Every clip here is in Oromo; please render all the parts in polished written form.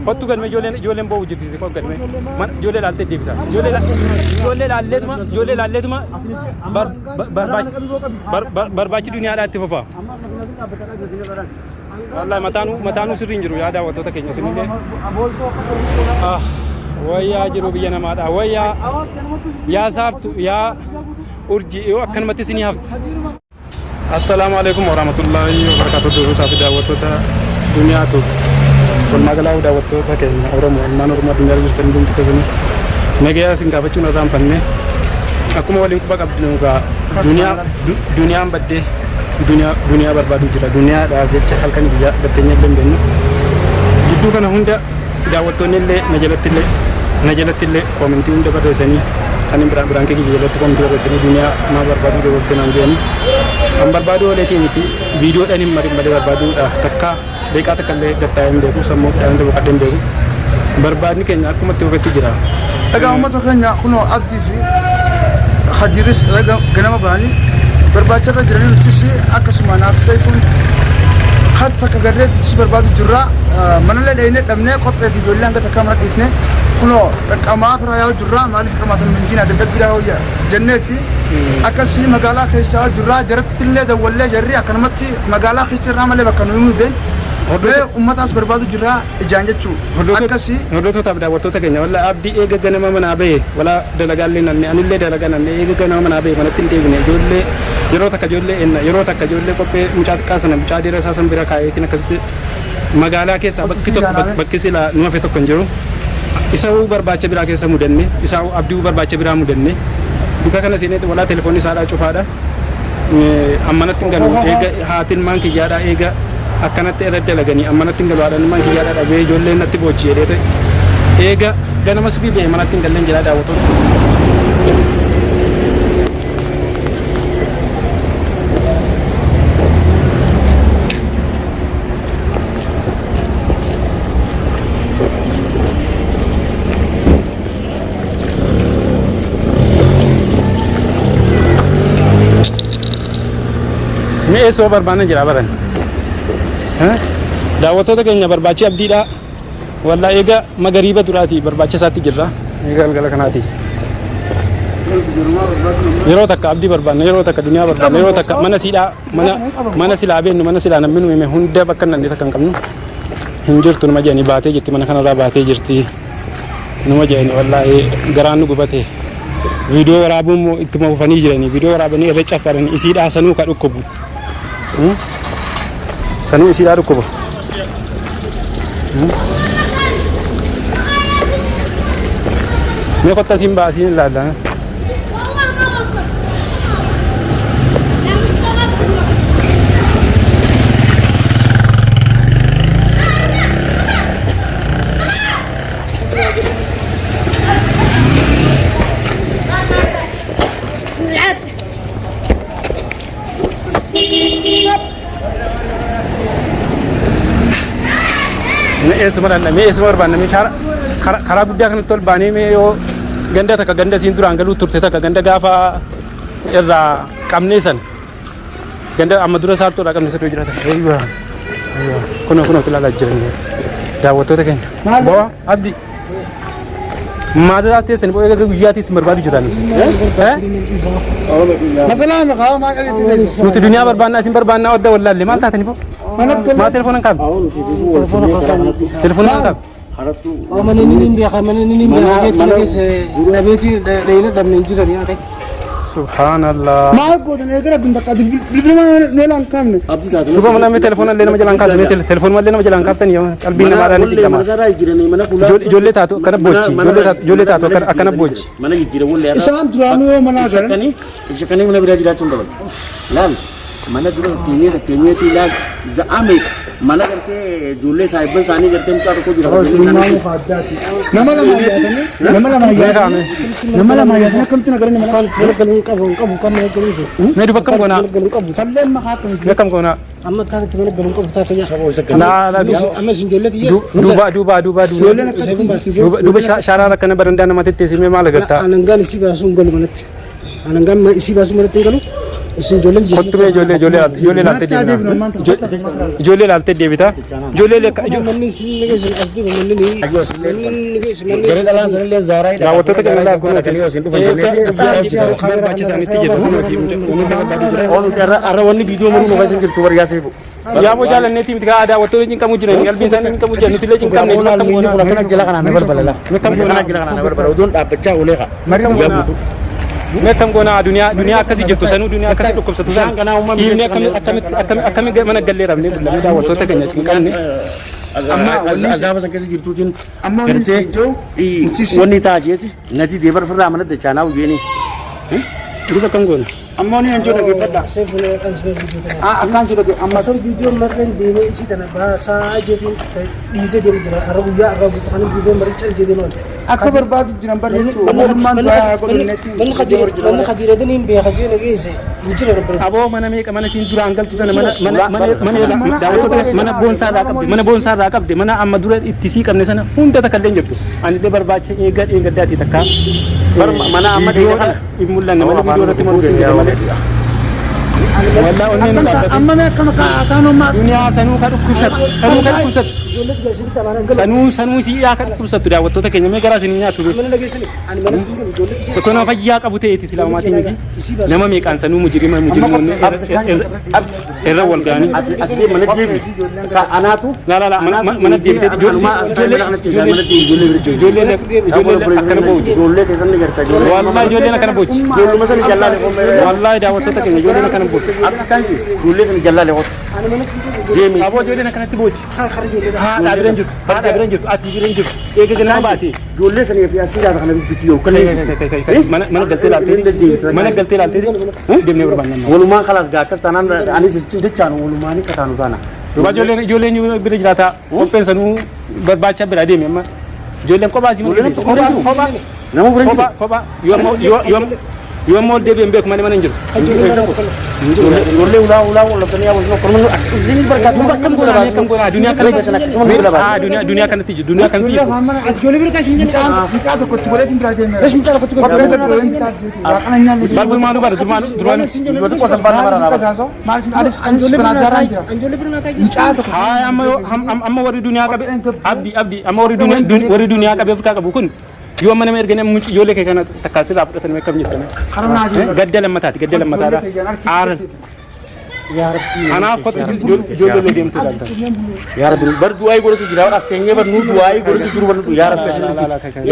Kottu galme ijoolleen boo hojjettiti kottu galme ijoollee laaltee deebita ijoollee laalleetuma barbaachi duniyaadhaa itti fufa. Wallahi mataanuu sirriin jiru yaa daawwattoota keenya sinillee wayyaa jiru biyya namaadha wayyaa yaa saartu yaa urji yoo akkanumatti isinii haftu. Assalaamu alaikum warahmatullahi wabarakatuh. Daawwattoota fi daawwattoota duniyaatu walumaa galaa daawwattoota keenya Oromoo ilmaan Oromoo addunyaa jirtan hundi keessanii nagaya isin gaafachuun irraan fannee akkuma waliin quba qabdinu gaa duniyaan baddee duniyaa barbaadu jira duniyaadhaaf jecha halkan biyya batteenya illee hin beeknu gidduu kana hunda daawwattoonni illee na jalatti illee koomentii hunda barreessanii kan biraan kee jalatti koomentii barreessanii duniyaa maa barbaadu dabalatee naan jedhanii kan barbaadu waleetii miti viidiyoodhaan hin marin malee barbaaduudhaaf takka deeqaa takka illee gattaa'ee hin beeku sammuu dhaan dabaladhee hin beeku barbaadni keenya akkuma itti hubatti jira. Egaa uummata keenya kunoo abdii fi hadiris ganama ba'anii barbaacharra jiranii nutis akkasuma naaf sayfuun hatta akka garree si barbaadu jirra manallee dheeyne dhabnee qophee fi ijoollee hanga takkaa mara dhiifne kunoo qaqqamaa firaa yaa'u jirra maaliif qamaatan minjiina dadhabbiidhaa hooyya jenneeti akkasii magaalaa keessaa jirra jarattillee dawwallee jarri akkanumatti magaalaa keessa irraa malee bakka nuyi mudeen ummataas barbaadu jirra ijaan jechuu akkasii hordoftoota daawwattoota keenya walla abdii eega ganama manaa ba'e wala dalagaallee nanne anillee dalagaa nanne eega ganama manaa ba'e manatti hin deebine ijoollee yeroo takka ijoollee qophee mucaa xiqqaa sana mucaa dhiira isaa san bira kaa'eetiin akkasitti magaalaa keessaa bakki silaa nu hafe tokko hin jiru isa barbaacha biraa keessa mudanne isa abdii barbaacha biraa mudanne duka kana seenee walaa telefoonni isaadhaa cufaadha ammanatti hin galu eega haatiin maan kiyyaadhaa eega akkanatti irra dalaganii ammanatti hin galuudhaan maan kiyyaadhaa dhabee ijoolleen natti boochii jedhee eega ganama sibii ba'e manatti hin galleen jedhaa daawwattoota. Mee soo barbaanna jira baran daawwattoota keenya barbaachi abdiidha walla eega magariiba duraati barbaacha isaatti jirra eega galgala kanaati yeroo takka abdii barbaanna yeroo takka duniyaa barbaanna yeroo takka mana silaa beennu mana silaa namni nu hime hunda bakka nanne takka hin qabnu hin jirtu numa jedhanii baatee jirti mana kanarraa baatee jirti numa jedhanii wallaahi garaan nu gubate viidiyoo waraabuun ittuma fufanii jiranii viidiyoo waraabanii irra caffaranii isiidhaa sanuu ka dhukkubu sanuu isiidhaa dhukkuba mee kotta siin baasiin ilaalla mee eesuma barbaanna mee karaa guddaa kanatti ol baanee mee yoo ganda takka ganda siin duraan galuu turte takka ganda gaafa irraa qabnee san ganda amma dura saartoodhaa qabne sadoo jiraata kunoo ilaalaa jiran daawwattoota keenya boo abdii maadiraas teessan boo eega guyyaatiis barbaadu jiraan nuti duniyaa barbaannaa isin barbaannaa wadda wallaalle maal taatanii boo ما تلفونك كم؟ تلفونك كم؟ mana nini biya nabeti dayna damne jira ya kai subhanallah ma ko da ne gara binda kadil bilma ne lan kam ne duba mana me telephone le na majalan ka me telephone le na majalan ka tan yo qalbi na mara ni jikama jolle ta to kana bochi jolle ta to kana bochi mana jira wolle isan durano mana gara kani mana bira jira tun dawal lan mana dura tenye ti lag za amet mana garte jolle sahiban sani garte mta ko jira namala ma ya kam tina garane mana kabu kam ne gari me du bakam gona kallen ma hakan me kam gona amma ka ta ne garin kabu ta ta na amma sin jolle ti duba shara kana baranda na matete sime mala gatta anan gani si ba sun galu manat anan gam si ba sun manat galu kottu bee ijoollee laaltee deebita ijoollee laaltee deebita ijoollee Gara dhalaan sanillee zaaraa hidha. daawwattoota keenya laaf kun Arra wanni viidiyoo maruu nu keessa jirtu warri yaaseefu. yaaboo jaalanneetii miti kaa daawwattoota cinqamu jiran qalbiin isaanii cinqamu jiran nuti illee cinqamne Kana jala kanaan na balbala. Kana jala kanaan na balbala. Oduun dhaabbachaa oolee kaa. meetam goona duniyaa akkasii jirtu sanuu duniyaa akkasii dhukkubsatu san dhiibni akkami mana gallee rabnee bullamee daawwattoota keenya cinqamne Azaaba san keessa jirtuutiin gartee wanni ta'a jeeti nati deebar firraa mana dachaanaa hojjeeni. duuba kan goona Amma ni anjoo dhaggeeffadha. Akkaan jedhu amma Son video marqan deemee isii tana baasaa jeetiin dhiisee deemu jira. Har'a guyyaa har'a guutuu kan video maricha jedhee maal. akka barbaadu jiran bar jechuudha. Mootummaan du'aa godhanneetiin. Manni khadiiratan hin beeka jeena geesse hin jira rabbi. aboo mana meeqa mana siin duraan galtu sana mana boonsaa irraa qabde mana amma dura itti sii qabne sana hunda takka illee jirtu ani illee barbaacha eeggaddaati takka Mana amma deemaa kana. hin mul'anne mana viidiyoo irratti mul'atu malee walaa onneen dhaabbatu Amma akkama kaanummaa. duniyaa sanuu ka dhukkubsatu sanuu si yaa ka dhukkubsatu daawwattoota keenya mee garaa isin nyaatu Mana dhageessani ani mana tingam ijoollee osoo nama fayyaa qabu ta'eeti islaamaatiin miti nama meeqaan sanuu mujirimoonni irra wal ga'anii Asii mana deebi. Anaatu. laa mana deebitee ijoolleen akkana booji Ijoollee keessatti garta. wallahi ijoolleen akkana booji Ijoolluma sana jallaalee qommee. wallahi daawwattoota keenya ijoolleen akkana booji Akka kanji ijoollee sana jallaalee qotu. ani mana tingam Deemi. aboo ijoolleen akkanatti booji khara ijoollee haadha biran jirtu ati biran jirtu eega ganama baate Ijoollee sana fi asii laata kana bibbiti yoo kana. mana galtee laaltee deemnee barbaanna Walumaan kalaas gaa akkas taanaan anis dachaan walumaan kataanu taana. Duuba ijoolleen bira jiraata qopheen sanuu barbaacha bira deeme amma ijoolleen kophaa si mul'atu kophaa Nama bira jiru. kophaa yoo ammoo deebi'een beeku malee mana hin jiru. Ijoollee ulaa wallatanii yaa wajjin korma isin barkaatu Akkam goona duniyaa kana duniyaa kanatti jiru duniyaa kanatti jiru. ijoollee bira kaashin jenna. Mucaa tokkotti godheetiin biraa deemeera. Bes mucaa tokkotti godhe. Durmaanuu bara durmaanuu Ijoollee qosan faana bara naaba. Ijoollee bira naa taa'e. Mucaa tokko. haa amma warri duniyaa qabe abdii amma warri duniyaa qabe Afrikaa qabu kun yoo amma nama erganii mucii ijoollee kee kana takkaasirraa fudhatanii akkam jettan Karaa gadda lammataadha aaran kanaaf kotti ijoollee deemtu ilaalta. Yaa Rabbi bar du'aa godhatu jira as teenyee bar nu du'aa godhatu jiru bar yaa Rabbi asin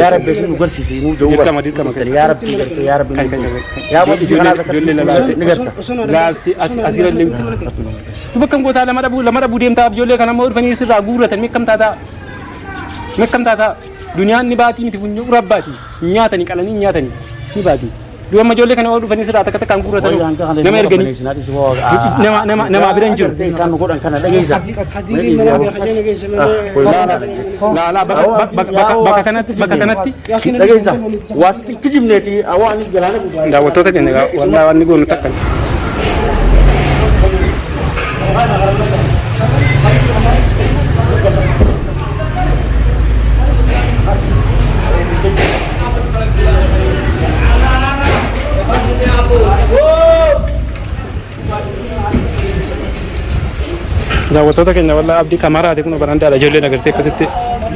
yaa Rabbi asin nu garsiise nu jawwa Dirqama. yaa Rabbi garte yaa Rabbi yaa Rabbi kana sakatti ni garta laalti asirra limti duba kam goota lama dhabu deemtaa ijoollee kana ammoo dhufanii sirraa guurratan meeqam taata duniyaan ni baatii miti funyoo rabbaati nyaatanii qalanii nyaatanii ni baatii duba amma ijoollee kana dhufanii sirraa takka takkaan guurratan nama erganii nama bira hin jiru isaan nu godhan kana dhageessa Khadiirri mana beeka jeena geesse malee. laalaa bakka kanatti dhageessa waasti kijibneeti awaan galaana guddaa daawwattoota keenya wallaahi waan ni goonu takka daawwattoota keenya wallaahi abdii kamaraati kun barandaadha ijoolleen agartee akkasitti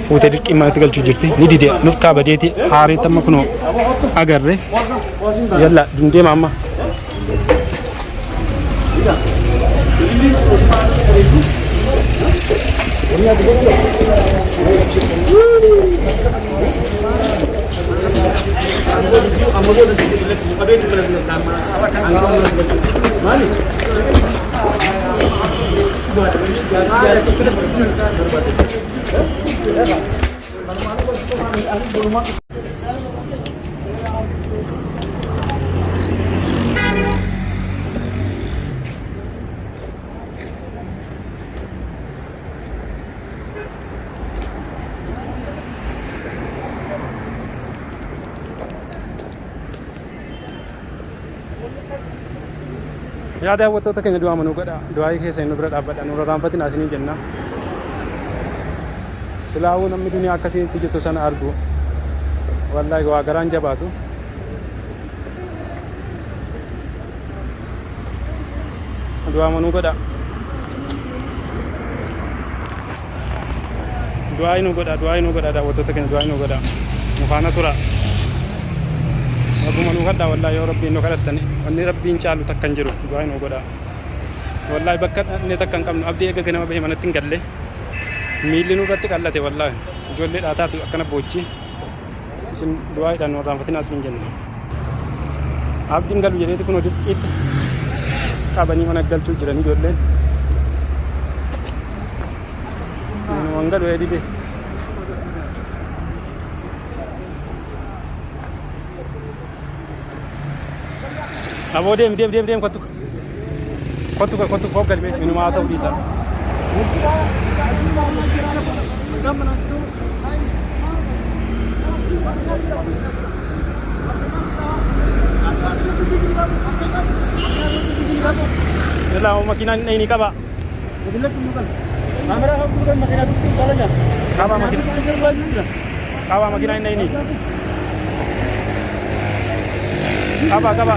fuutee dirqimmatti galchuu jirti ni dide nurkaa badeeti haareetti amma kunoo agarre yalla dundeema amma yaa daawwattoota keenya du'aa manuu godha du'aayii keessa inni bira dhaabbadha nurra raanfatiin asiniin jenna silaawuu namni duniyaa akkasitti jirtu sana argu wallaahi waa garaan jabaatu du'a manuu godha du'a inuu godha daawwattoota keenya du'a inuu godha mukaana tura wagguma nuu kadhaa wallaahi yoo rabbiin nu kadhattani wanni rabbiin caalu takka hin jiru du'a inuu godha wallaahi bakka inni takka hin qabnu abdii eega ganama bahee manatti hin galle miilli nu irratti qallate wallaahi ijoollee dhaataatu akkana boochi isin du'aadhaan nu raanfatina asii hin jenne abdiin galu jedheeti kun dirqiitti qabanii mana galchuu jiranii ijoolleen wangalu edide aboo deem kottu foggal be inumaa ta'uu dhiisa Yalla makina ini kaba. Kaba makina ini. Kaba.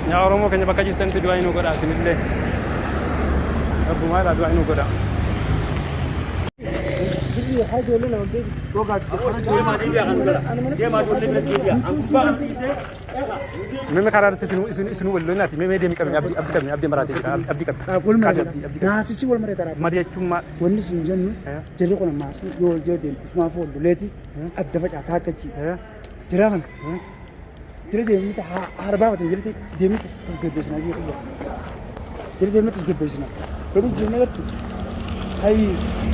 Ya Oromoo keenya bakka jirtanitti du'a inuu godha isinillee rabbumaadha du'a inuu godha meme karaa irratti isinuu walloo naati meme deemi qabne abdii maraatee jira abdii qabdi naafisi wal maree taraa mari'achummaa wanni sin jennu jirri kun ammaas yoo deemu ufumaaf oolu leeti adda facaa taakkachi jira kan jira deemnita harbaa watan jirti deemnita tasgabbeessina jechuudha jira deemnita tasgabbeessina garuu jireenya gartuu hayi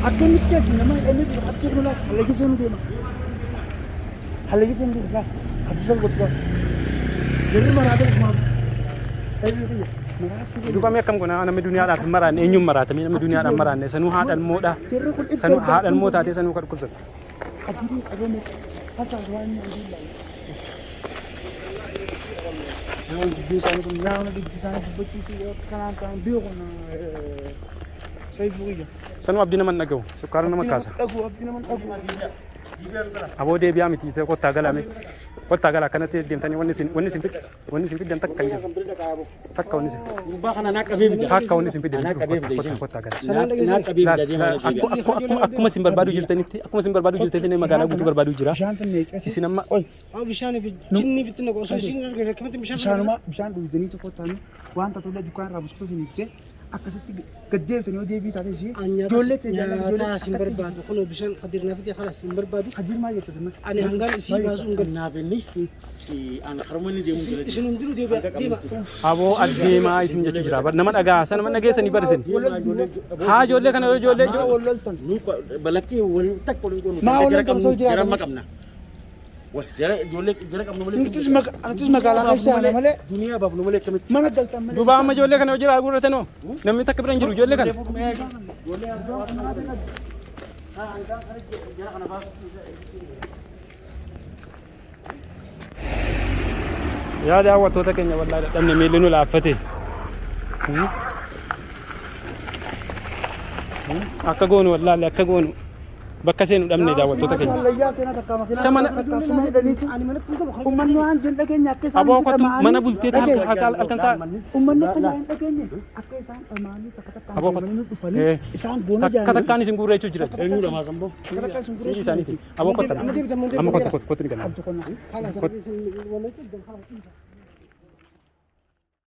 akkamitti ati nama hidhamee jiru ati kun laata halagisee nu deema halagisee nu deema abdisan godhaa jirri maraatee ufumaaf Dubame akkam gona namni duniyaadhaaf hin maraanne eenyuun maraatame namni duniyaadhaaf maraanne sanuu haadha ilmoodha sanuu haadha ilmoo taatee sanuu kan dhukkubsatu. Abdii qabame hasaa waan inni Bisaan kun naannoo bisaan dubbachuu kan beekun Saifuu ija. Sanuu abdii nama dhagahu sukkaara nama kaasa. Abdii nama dhagahu. Aboo deebi'aa miti kottaa galame kottaa gala akkanatti deemtanii wanni isin fiddan takka hin jiru takka wanni isin fiddan kottaa gala akkuma isin barbaadu jirtanitti magaalaa guutuu barbaadu jira isin amma bishaan dhugdanii tokkottaani wanta tollee dukkaan irraa buskota isin ibsee akkasitti gaddeebtanii yoo deebii taates ijoollee nyaata sin barbaadu kun bishaan qadirnaa fidee khalas sin barbaadu qadir maal jettatan ani hangaan isii baasuun Naaf inni aan harmoonni deemu jira. isin hundinuu deema aboo adeemaa isin jechuu jira nama dhagaa sana nama dhageessanii barisin haa ijoollee kana ijoollee walloltan Balakki waliin takka waliin goonu. maa walloltan soo jira Jara qabna. Wah, jara qabna malee. nutis magaalaa keessa ana malee Duniyaa baaf nu malee akkamitti. mana galtan malee duuba amma ijoollee kana hojii gurguratan hoo namni takka bira hin jiru ijoollee kana yaa daawwattoota keenya wallaahi dadhabne miilli nu laaffate akka goonu wallaahi akka goonu bakka seenu dhabne daawwattoota keenya mallayyaa seenaa takkaa makiinaa Samana- takkaa suma hidhaniitu ummanni waan jin dhageenya akka isaan aboo kottu mana bulteeti halkan saa ummanni akka hin dhageenye akka isaan dhamaanii takka takkaan aboo deemanii kottu dhufanii isaan goona takka takkaan isin guurrachuu jira Eenyudha maasamboo? sii isaaniiti aboo kotta amma kotta ni ganna abdu konna Kot.